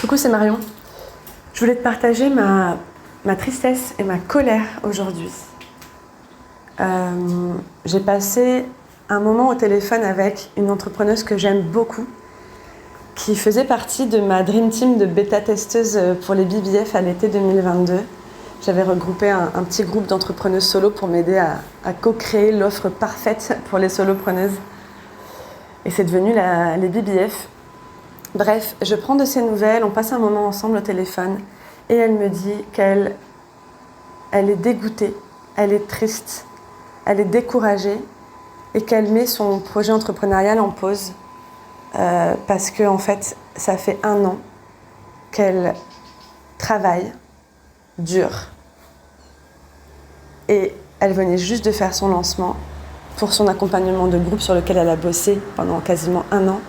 Coucou, c'est Marion. Je voulais te partager ma tristesse et ma colère aujourd'hui. J'ai passé un moment au téléphone avec une entrepreneuse que j'aime beaucoup, qui faisait partie de ma Dream Team de bêta-testeuse pour les BBF à l'été 2022. J'avais regroupé un petit groupe d'entrepreneuses solo pour m'aider à co-créer l'offre parfaite pour les solopreneuses. Et c'est devenu les BBF. Bref, je prends de ses nouvelles, on passe un moment ensemble au téléphone et elle me dit qu'elle est dégoûtée, elle est triste, elle est découragée et qu'elle met son projet entrepreneurial en pause parce que en fait, ça fait 1 an qu'elle travaille dur et elle venait juste de faire son lancement pour son accompagnement de groupe sur lequel elle a bossé pendant quasiment 1 an.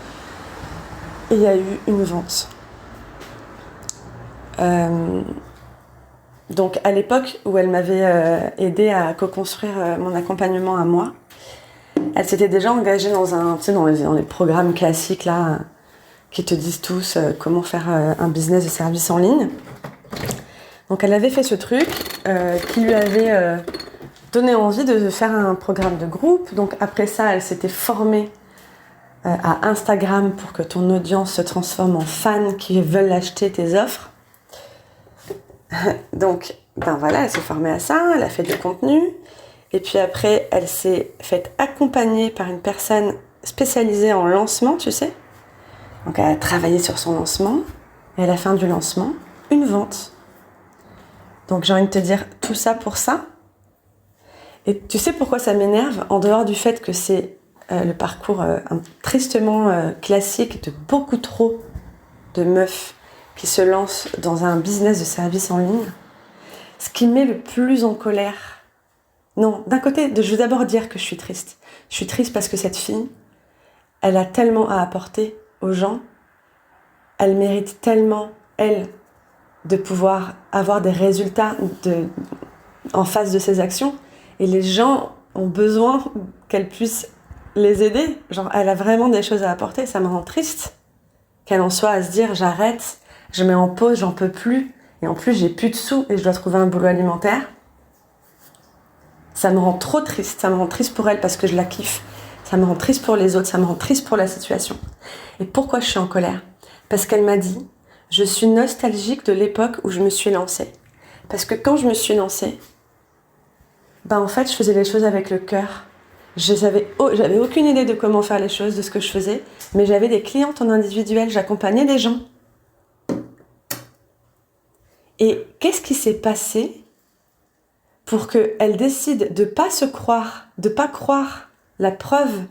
Et il y a eu une vente. Donc à l'époque où elle m'avait aidée à co-construire mon accompagnement à moi, elle s'était déjà engagée dans les programmes classiques là, qui te disent tous comment faire un business de service en ligne. Donc elle avait fait ce truc qui lui avait donné envie de faire un programme de groupe. Donc après ça, elle s'était formée à Instagram pour que ton audience se transforme en fans qui veulent acheter tes offres. Donc, voilà, elle s'est formée à ça, elle a fait du contenu. Et puis après, elle s'est faite accompagner par une personne spécialisée en lancement, tu sais. Donc, elle a travaillé sur son lancement. Et à la fin du lancement, une vente. Donc, j'ai envie de te dire tout ça pour ça. Et tu sais pourquoi ça m'énerve ? En dehors du fait que c'est le parcours tristement classique de beaucoup trop de meufs qui se lancent dans un business de service en ligne. Ce qui me met le plus en colère. Non, d'un côté, je veux d'abord dire que je suis triste. Je suis triste parce que cette fille, elle a tellement à apporter aux gens. Elle mérite tellement, elle, de pouvoir avoir des résultats en face de ses actions. Et les gens ont besoin qu'elle puisse les aider. Genre, elle a vraiment des choses à apporter. Ça me rend triste qu'elle en soit à se dire j'arrête, je mets en pause, j'en peux plus. Et en plus, j'ai plus de sous et je dois trouver un boulot alimentaire. Ça me rend trop triste. Ça me rend triste pour elle parce que je la kiffe. Ça me rend triste pour les autres. Ça me rend triste pour la situation. Et pourquoi je suis en colère ? Parce qu'elle m'a dit je suis nostalgique de l'époque où je me suis lancée. Parce que quand je me suis lancée, en fait, je faisais les choses avec le cœur. J'avais aucune idée de comment faire les choses, de ce que je faisais, mais j'avais des clientes en individuel, j'accompagnais des gens. Et qu'est-ce qui s'est passé pour qu'elle décide de pas se croire, de pas croire la preuve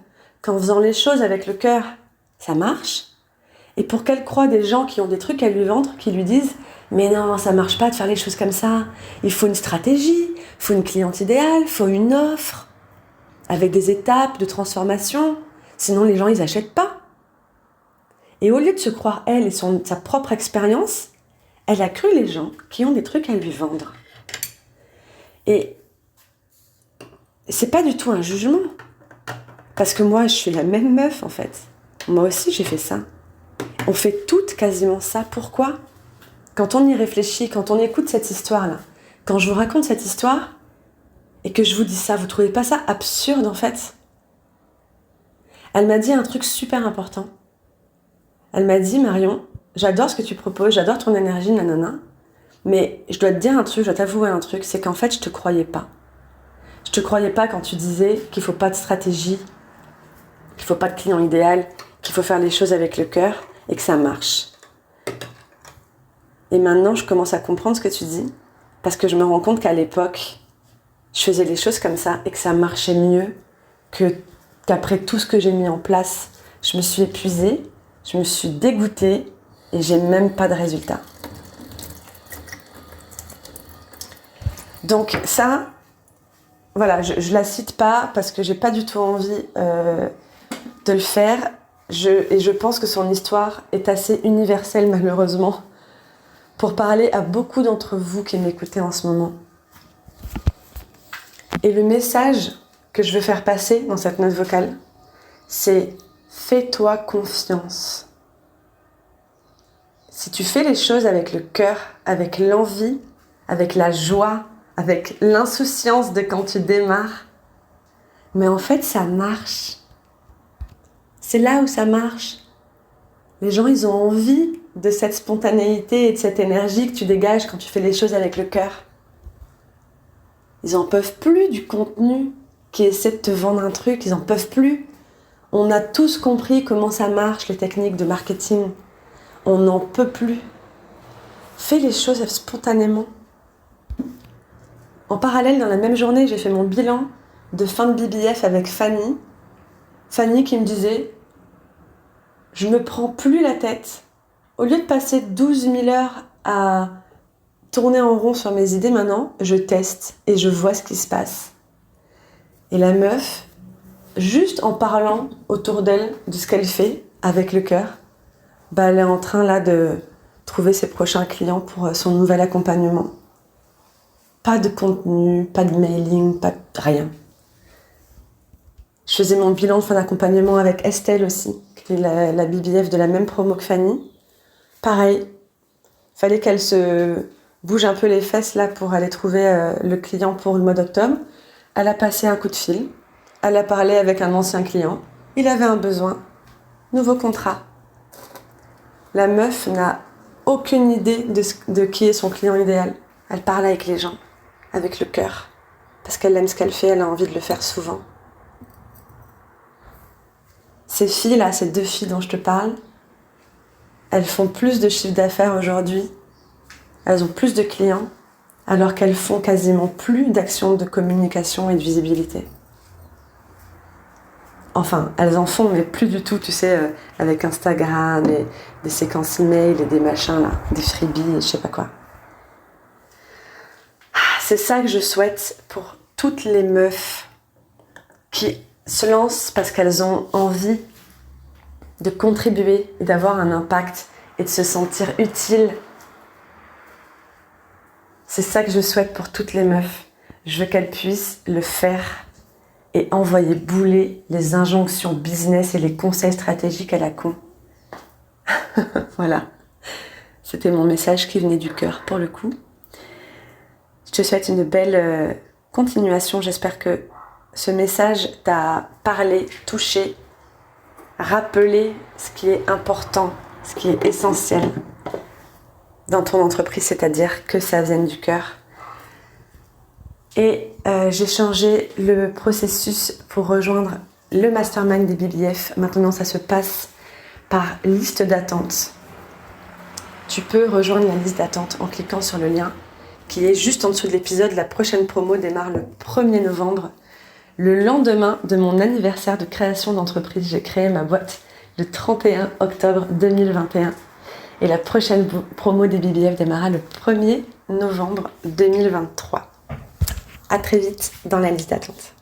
qu'en faisant les choses avec le cœur, ça marche, et pour qu'elle croie des gens qui ont des trucs à lui vendre, qui lui disent « Mais non, ça marche pas de faire les choses comme ça, il faut une stratégie, il faut une cliente idéale, il faut une offre. » avec des étapes de transformation, sinon les gens ils achètent pas. Et au lieu de se croire elle et sa propre expérience, elle a cru les gens qui ont des trucs à lui vendre. Et c'est pas du tout un jugement, parce que moi je suis la même meuf en fait. Moi aussi j'ai fait ça. On fait toutes quasiment ça. Pourquoi ? Quand on y réfléchit, quand on écoute cette histoire-là, quand je vous raconte cette histoire, et que je vous dis ça, vous trouvez pas ça absurde en fait ? Elle m'a dit un truc super important. Elle m'a dit, Marion, j'adore ce que tu proposes, j'adore ton énergie, nanana, mais je dois te dire un truc, je dois t'avouer un truc, c'est qu'en fait, je te croyais pas. Je te croyais pas quand tu disais qu'il faut pas de stratégie, qu'il faut pas de client idéal, qu'il faut faire les choses avec le cœur et que ça marche. Et maintenant, je commence à comprendre ce que tu dis, parce que je me rends compte qu'à l'époque, je faisais les choses comme ça et que ça marchait mieux qu'après tout ce que j'ai mis en place. Je me suis épuisée, je me suis dégoûtée et j'ai même pas de résultat. Donc ça, voilà, je la cite pas parce que j'ai pas du tout envie de le faire. Et je pense que son histoire est assez universelle malheureusement pour parler à beaucoup d'entre vous qui m'écoutez en ce moment. Et le message que je veux faire passer dans cette note vocale, c'est « Fais-toi confiance ». Si tu fais les choses avec le cœur, avec l'envie, avec la joie, avec l'insouciance de quand tu démarres, mais en fait, ça marche. C'est là où ça marche. Les gens, ils ont envie de cette spontanéité et de cette énergie que tu dégages quand tu fais les choses avec le cœur. Ils en peuvent plus du contenu qui essaie de te vendre un truc, ils en peuvent plus. On a tous compris comment ça marche, les techniques de marketing. On n'en peut plus. Fais les choses spontanément. En parallèle, dans la même journée, j'ai fait mon bilan de fin de BBF avec Fanny. Fanny qui me disait « Je me prends plus la tête. Au lieu de passer 12 000 heures à tourner en rond sur mes idées maintenant, je teste et je vois ce qui se passe. » Et la meuf, juste en parlant autour d'elle de ce qu'elle fait avec le cœur, elle est en train là de trouver ses prochains clients pour son nouvel accompagnement. Pas de contenu, pas de mailing, pas de rien. Je faisais mon bilan de fin d'accompagnement avec Estelle aussi, qui est la BBF de la même promo que Fanny. Pareil, fallait qu'elle se bouge un peu les fesses là pour aller trouver le client pour le mois d'octobre. Elle a passé un coup de fil, elle a parlé avec un ancien client, il avait un besoin, nouveau contrat. La meuf n'a aucune idée de qui est son client idéal. Elle parle avec les gens, avec le cœur, parce qu'elle aime ce qu'elle fait, elle a envie de le faire souvent. Ces filles-là, ces 2 filles dont je te parle, elles font plus de chiffre d'affaires aujourd'hui, elles ont plus de clients, alors qu'elles font quasiment plus d'actions de communication et de visibilité. Enfin, elles en font, mais plus du tout, tu sais, avec Instagram et des séquences email et des machins là, des freebies et je sais pas quoi. C'est ça que je souhaite pour toutes les meufs qui se lancent parce qu'elles ont envie de contribuer et d'avoir un impact et de se sentir utile. C'est ça que je souhaite pour toutes les meufs. Je veux qu'elles puissent le faire et envoyer bouler les injonctions business et les conseils stratégiques à la con. Voilà. C'était mon message qui venait du cœur pour le coup. Je te souhaite une belle continuation. J'espère que ce message t'a parlé, touché, rappelé ce qui est important, ce qui est essentiel dans ton entreprise, c'est-à-dire que ça vienne du cœur. Et j'ai changé le processus pour rejoindre le mastermind des BBF. Maintenant, ça se passe par liste d'attente. Tu peux rejoindre la liste d'attente en cliquant sur le lien qui est juste en dessous de l'épisode. La prochaine promo démarre le 1er novembre. Le lendemain de mon anniversaire de création d'entreprise, j'ai créé ma boîte le 31 octobre 2021. Et la prochaine promo des BBF démarra le 1er novembre 2023. À très vite dans la liste d'attente.